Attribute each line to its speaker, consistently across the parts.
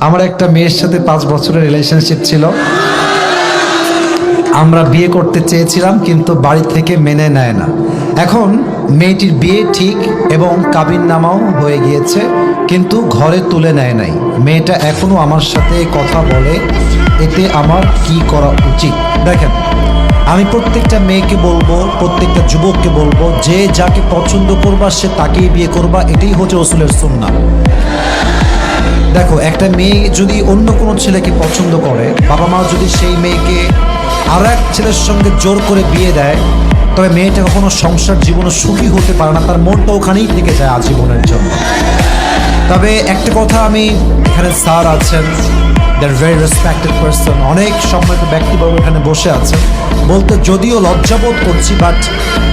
Speaker 1: আমার একটা মেয়ের সাথে 5 বছরের রিলেশনশিপ ছিল। আমরা বিয়ে করতে চেয়েছিলাম কিন্তু বাড়ি থেকে মেনে নেয় না। এখন মেয়েটির বিয়ে ঠিক এবং কাবিননামাও হয়ে গিয়েছে, কিন্তু ঘরে তুলে নেয় নাই। মেয়েটা এখনো আমার সাথে কথা বলে, এতে আমার কি করা উচিত? দেখেন, আমি প্রত্যেকটা মেয়েকে বলবো, প্রত্যেকটা যুবককে বলবো, যে যাকে পছন্দ করবা সে তাকেই বিয়ে করবা। এটাই হচ্ছে রাসূলের সুন্নাহ। দেখো, একটা মেয়ে যদি অন্য কোনো ছেলেকে পছন্দ করে, বাবা মা যদি সেই মেয়েকে আর এক ছেলের সঙ্গে জোর করে বিয়ে দেয়, তবে মেয়েটা কখনো সংসার জীবনে সুখী হতে পারে না, তার মনটা ওখানেই থেকে যায় আজীবনের জন্য। তবে একটা কথা, আমি এখানে স্যার আছেন, দ্যার ভেরি রেসপেক্টেড পারসন, অনেক সম্মানিত ব্যক্তিবর্গ এখানে বসে আছেন, বলতে যদিও লজ্জাবোধ করছি, but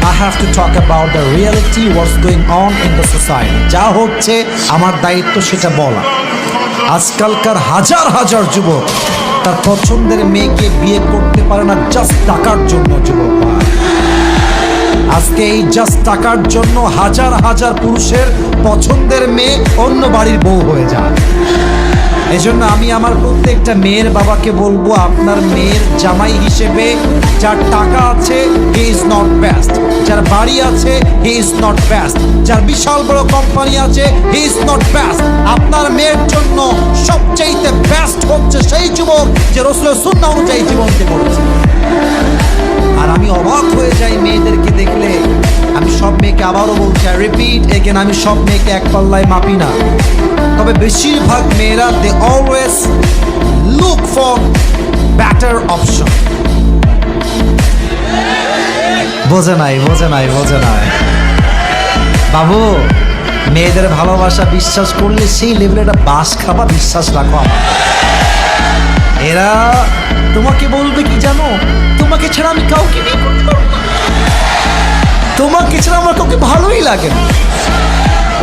Speaker 1: I have to talk about the reality what's going on in the society. যা হচ্ছে আমার দায়িত্ব সেটা বলা। আজকালকার হাজার হাজার যুবক তার পছন্দের মেয়েকে বিয়ে করতে পারে না জাস্ট টাকার জন্য। যুবক, আজকে এই জাস্ট টাকার জন্য হাজার হাজার পুরুষের পছন্দের মেয়ে অন্য বাড়ির বউ হয়ে যায়। এই জন্য আমি আমার প্রত্যেকটা মেয়ের বাবাকে বলবো, আপনার মেয়ের জামাই হিসেবে যার টাকা আছে হি ইজ নট বেস্ট, যার বাড়ি আছে হি ইজ নট বেস্ট, যার বিশাল বড় কোম্পানি আছে হি ইজ নট বেস্ট। আপনার মেয়ের জন্য সবচেয়ে বেস্ট হচ্ছে সেই যুবক যে রাসূলের সুন্নাহ অনুযায়ী জীবনকে করেছে। আর আমি অবাক হয়ে যাই মেয়েদেরকে দেখলে। আমি সব মেয়েকে আবারও বলছি, রিপিট এগেন, আমি সব মেয়েকে এক পাল্লায় মাপি না, তবে বেশিরভাগ মেয়েরা they always look for better option. বোঝে নাই বাবু, মেয়েদের ভালোবাসা বিশ্বাস করলে সেই লেভেলে একটা বাস খাবা, বিশ্বাস রাখো আমার। এরা তোমাকে বলবে কি জানো, তোমাকে ছাড়া আমি কাউকে বিয়ে করতে পারবো না, তোমাকে ছাড়া আমার কাউকে ভালোই লাগে না।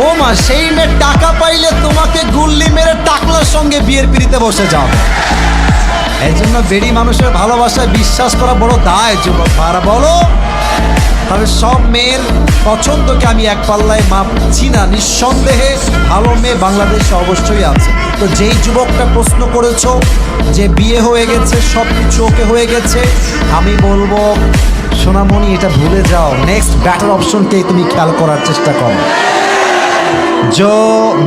Speaker 1: ও মা, সেই মেয়ে টাকা পাইলে তোমাকে গুল্লি মেরে টাকলার সঙ্গে বিয়ের পিড়িতে বসে যাও। এই জন্য বেড়ি মানুষের ভালোবাসায় বিশ্বাস করা বড় দায়। যুবক ভাড়া বলো, তবে সব মেয়ের পছন্দকে আমি এক পাল্লায় মাপছি না। নিঃসন্দেহে ভালো মেয়ে বাংলাদেশে অবশ্যই আছে। তো যেই যুবকটা প্রশ্ন করেছো যে বিয়ে হয়ে গেছে, সব কিছু ওকে হয়ে গেছে, আমি বলবো সোনামণি, এটা ভুলে যাও। নেক্সট বেটার অপশনকেই তুমি খেয়াল করার চেষ্টা করো। जो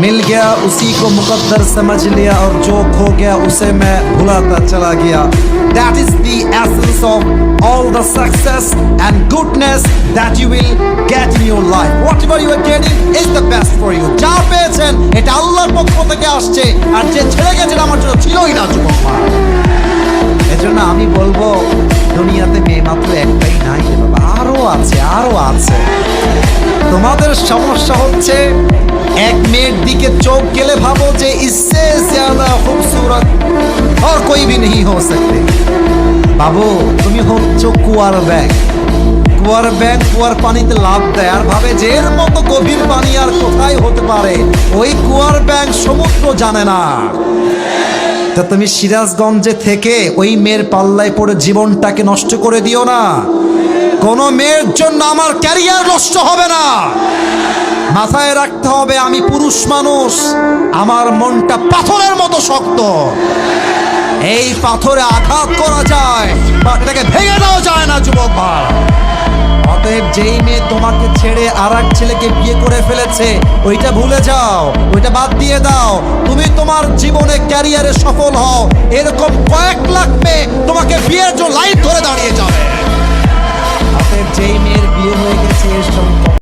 Speaker 1: मिल गया उसी को मुकद्दर समझ लिया और जो खो गया उसे मैं भुलाता चला गया। That is the essence of all the success and goodness that you will get in your life. Whatever you are getting is the best for you. যা পেয়েছেন এটা আল্লাহর পক্ষ থেকে আসছে, আর যে ছেড়ে গেছেন আমার জন্য ছিলই না। যুবক, এজন্য আমি বলবো, দুনিয়াতে মেয়ে মাত্র একটাই নাই রে বাবা, আরো আছে। তোমাদের সমস্যা হচ্ছে এক মেয়ের দিকে চোখ গেলে ভাবো যে ইসসে জ্যাদা খুবসুরত আর কোই ভি नहीं हो सकते। বাবু, তুমি হচ্ছ কুয়ার ব্যাগ। কুয়ার পানিতে লাফ দেয় আর ভাবে যে এর মতো গভীর পানি আর কোথায় হতে পারে। ওই কুয়ার ব্যাগ সমুদ্র জানে না। তা তুমি সিরাজগঞ্জে থেকে ওই মেয়ের পাল্লায় পড়ে জীবনটাকে নষ্ট করে দিও না। কোন মেয়ের জন্য আমার ক্যারিয়ার নষ্ট হবে না। মাথায় রাখতে হবে, আমি পুরুষ মানুষ, আমার মনটা পাথরের মতো শক্ত। এই পাথরে আঘাত করা যায়, বাট এটাকে ভেঙে দেওয়া যায় না। যুবক ভাই, অতএব যেই মেয়ে তোমাকে ছেড়ে আর এক ছেলেকে বিয়ে করে ফেলেছে, ওইটা ভুলে যাও, ওইটা বাদ দিয়ে দাও। তুমি তোমার জীবনে ক্যারিয়ারে সফল হও। এরকম কয়েক লাখ মেয়ে তোমাকে বিয়ের জন্য লাইন ধরে দাঁড়িয়ে যাবে। অতএব যেই মেয়ের বিয়ে হয়ে গেছে